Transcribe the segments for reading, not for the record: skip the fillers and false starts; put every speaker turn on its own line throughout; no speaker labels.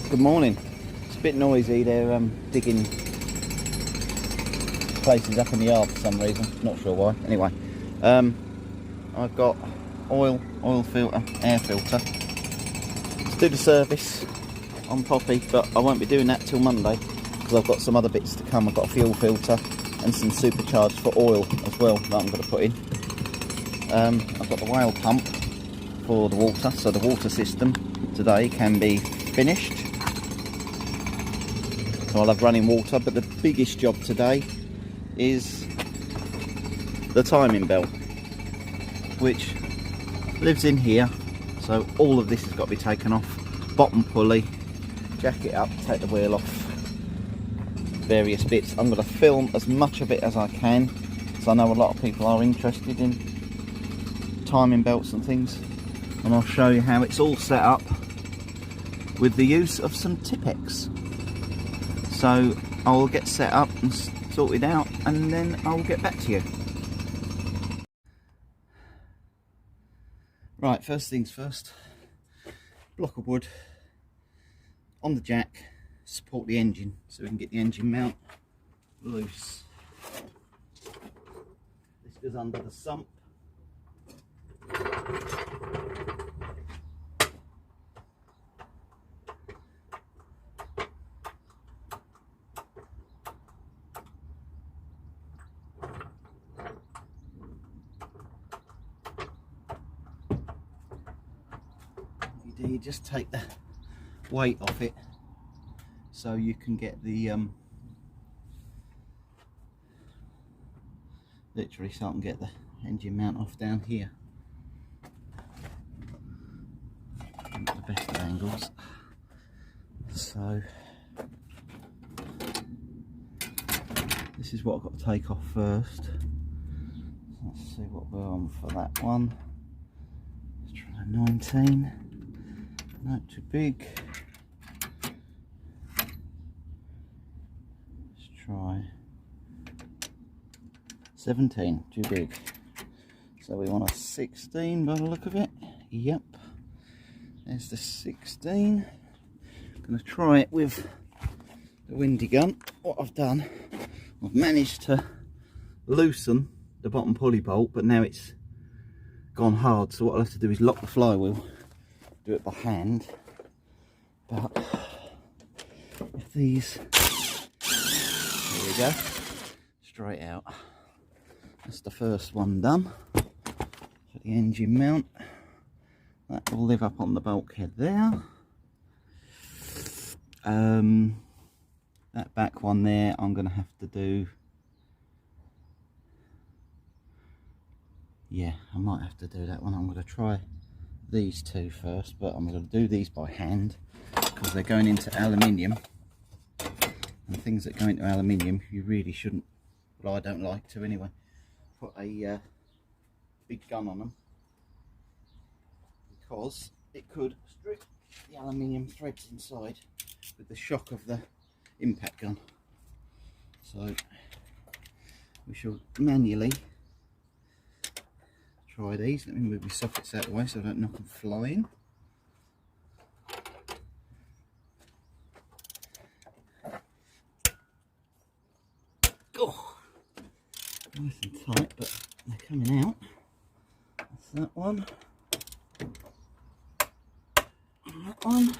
Good morning. It's a bit noisy. They're digging places up in the yard for some reason. Not sure why. Anyway, I've got oil filter, air filter to do the service on Poppy, but I won't be doing that till Monday because I've got some other bits to come. I've got a fuel filter and some supercharged for oil as well that I'm going to put in. I've got the whale pump for the water, so the water system today can be finished. So I'll have running water, but the biggest job today is the timing belt, which lives in here. So all of this has got to be taken off. Bottom pulley, jack it up, take the wheel off, various bits. I'm going to film as much of it as I can, so I know a lot of people are interested in timing belts and things, and I'll show you how it's all set up with the use of some Tipex. So I'll get set up and sorted out, and then I'll get back to you. Right, first things first, block of wood on the jack, support the engine so we can get the engine mount loose. This goes under the sump. You just take the weight off it so you can get the literally so I can get the engine mount off down here. Not the best of angles, so this is what I've got to take off first. Let's see what we're on for that one. Let's try 19. Not too big. Let's try 17, too big. So we want a 16 by the look of it. Yep, there's the 16. I'm going to try it with the windy gun. What I've done, I've managed to loosen the bottom pulley bolt, but now it's gone hard, so what I'll have to do is lock the flywheel. Do it by hand, but with these, there we go, straight out. That's the first one done. For the engine mount, that will live up on the bulkhead there. That back one there, I'm going to have to do, yeah, I might have to do that one. I'm going to try these two first, but I'm going to do these by hand because they're going into aluminium, and things that go into aluminium you really shouldn't, well I don't like to anyway, put a big gun on them because it could strip the aluminium threads inside with the shock of the impact gun. So we shall manually try these. Let me move my sockets out of the way so I don't knock them flying. Oh, nice and tight, but they're coming out. That's that one. And that one.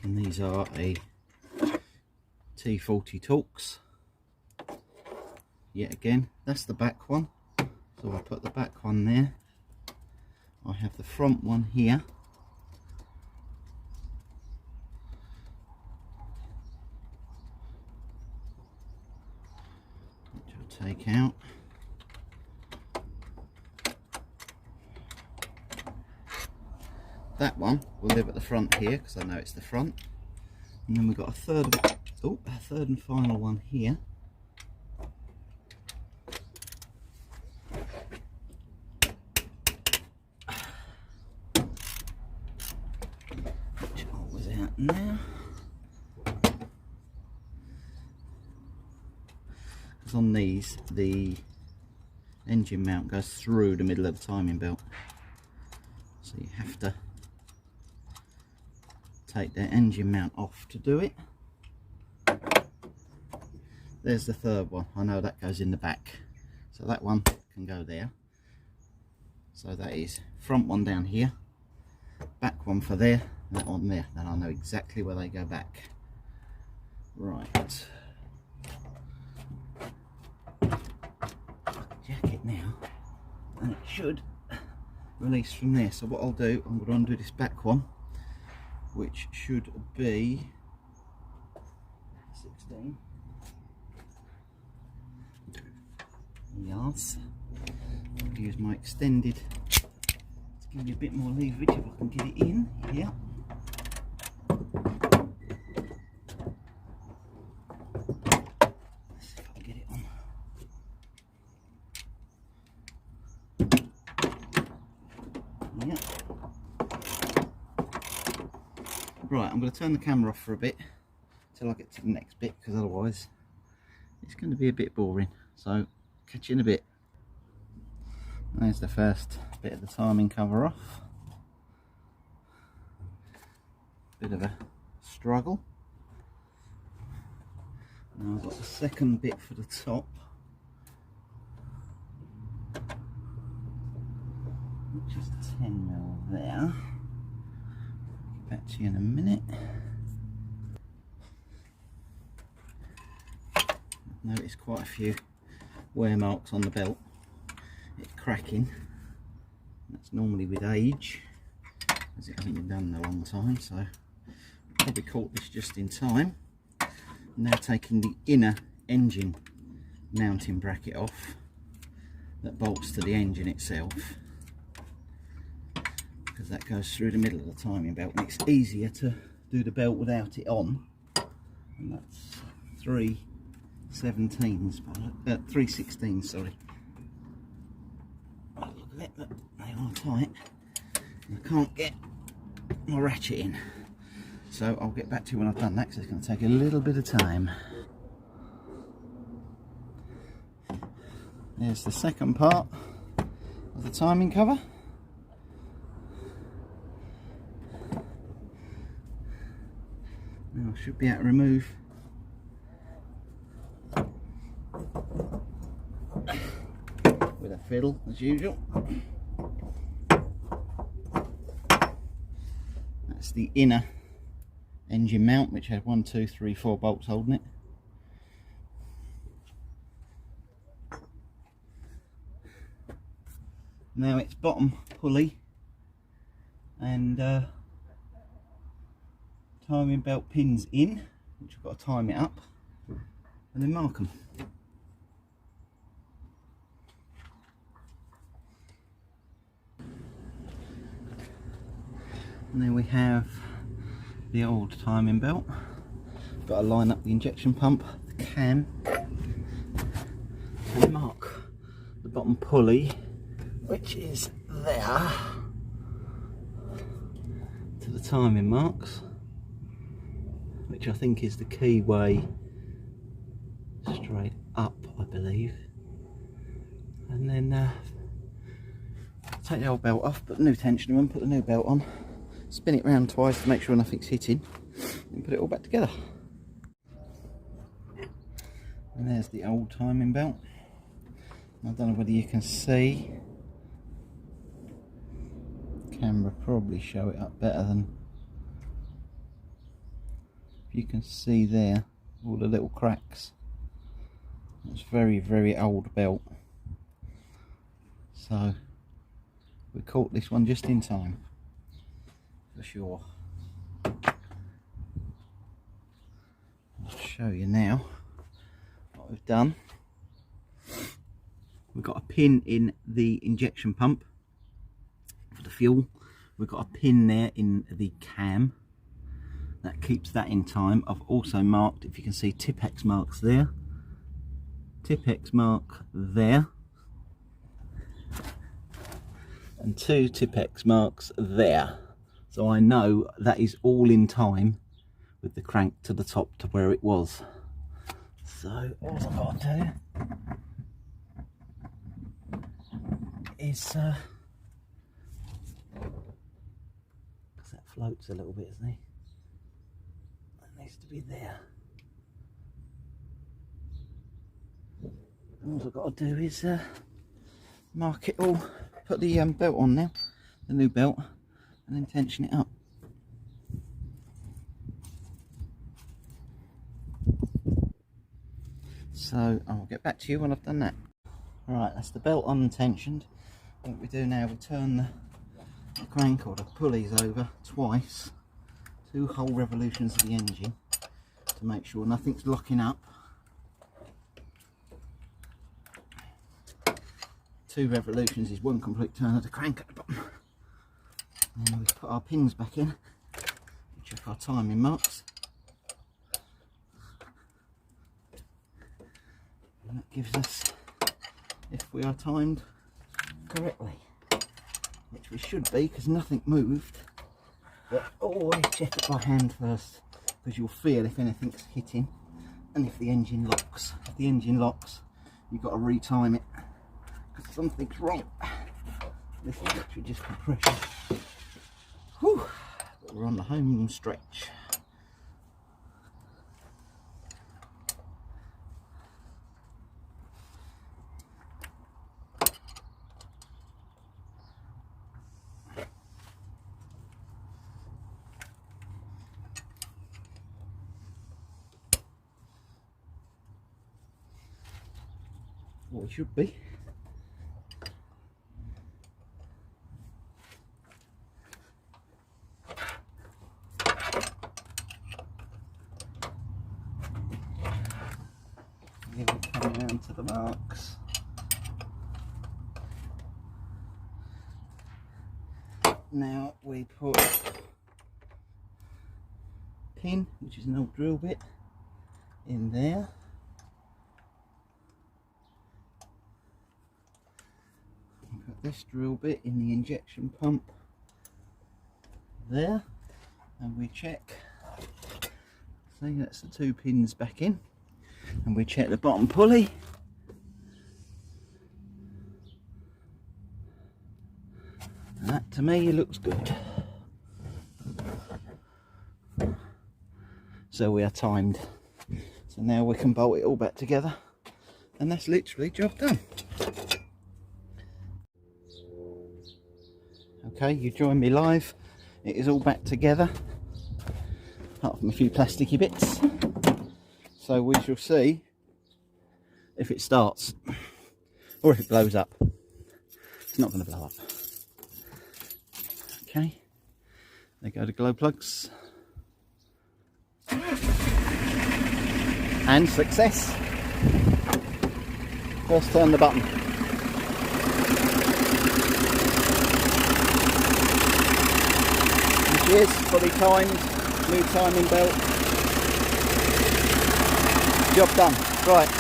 And these are a T40 Torx. Yet again, that's the back one. So I put the back one there. I have the front one here. Which I'll take out. That one will live at the front here because I know it's the front, and then we've got a third and final one here. Which always out now. because on these the engine mount goes through the middle of the timing belt, so you have to take the engine mount off to do it. There's the third one. I know that goes in the back, so that one can go there. So that is front one down here, back one for there, that one there. Then I know exactly where they go back. Right. Jack it now, and it should release from there. So what I'll do, I'm going to undo this back one, which should be 16 yards. I'll use my extended to give me a bit more leverage if I can get it in. Yeah. Let's see if I can get it on. Yeah. Right, I'm going to turn the camera off for a bit till I get to the next bit, because otherwise it's going to be a bit boring. So catch you in a bit. There's the first bit of the timing cover off. Bit of a struggle. Now I've got the second bit for the top, which is 10mm there. Get back to you in a minute. Notice quite a few wear marks on the belt. It's cracking. That's normally with age, as it hasn't been done in a long time, so probably caught this just in time. Now taking the inner engine mounting bracket off that bolts to the engine itself, because that goes through the middle of the timing belt and it's easier to do the belt without it on. And that's 3/16, sorry. Oh, look at it, look, they are tight. And I can't get my ratchet in. So I'll get back to you when I've done that, because it's going to take a little bit of time. There's the second part of the timing cover. Now I should be able to remove with a fiddle as usual. That's the inner engine mount, which had 1, 2, 3, 4 bolts holding it. Now it's bottom pulley and timing belt pins in, which I've got to time it up and then mark them. And then we have the old timing belt. Got to line up the injection pump, the cam, and mark the bottom pulley, which is there, to the timing marks, which I think is the key way straight up, I believe. And then take the old belt off, put the new tensioner on, put the new belt on, spin it round twice to make sure nothing's hitting, and put it all back together. And there's the old timing belt. I don't know whether you can see. The camera probably show it up better than. If you can see there, all the little cracks. It's very, very old belt. So we caught this one just in time, for sure. I'll show you now what we've done. We've got a pin in the injection pump for the fuel. We've got a pin there in the cam that keeps that in time. I've also marked, if you can see, Tipex marks there, Tipex mark there, and 2 Tipex marks there. So I know that is all in time with the crank to the top to where it was. So all I've got to do is because that floats a little bit, isn't he? That needs to be there. All I've got to do is mark it all, put the belt on now, the new belt, and then tension it up. So I'll get back to you when I've done that. Right, that's the belt untensioned. What we do now, we turn the crank or the pulleys over twice, 2 whole revolutions of the engine to make sure nothing's locking up. 2 revolutions is 1 complete turn of the crank at the bottom. And then we put our pins back in, we check our timing marks. And that gives us if we are timed correctly, which we should be because nothing moved. But always check it by hand first, because you'll feel if anything's hitting and if the engine locks. If the engine locks, you've got to retime it because something's wrong. This is actually just compression. Whew. But we're on the home stretch. Well, it should be. Here we come down to the marks. Now we put pin, which is an old drill bit, in there. Put this drill bit in the injection pump there, and we check. See, that's the 2 pins back in, and we check the bottom pulley. And that to me looks good. So we are timed. So now we can bolt it all back together, and that's literally job done. Okay, you join me live. It is all back together, apart from a few plasticky bits. So we shall see if it starts or if it blows up. It's not going to blow up. Okay, there go the glow plugs. And success. First turn the button. Cheers, fully timed, new timing belt. Job done. Right,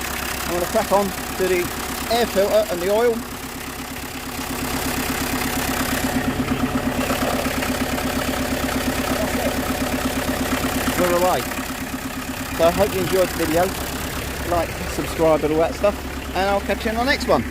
I'm going to crack on to the air filter and the oil. We're away. So I hope you enjoyed the video. Like, subscribe and all that stuff. And I'll catch you in the next one.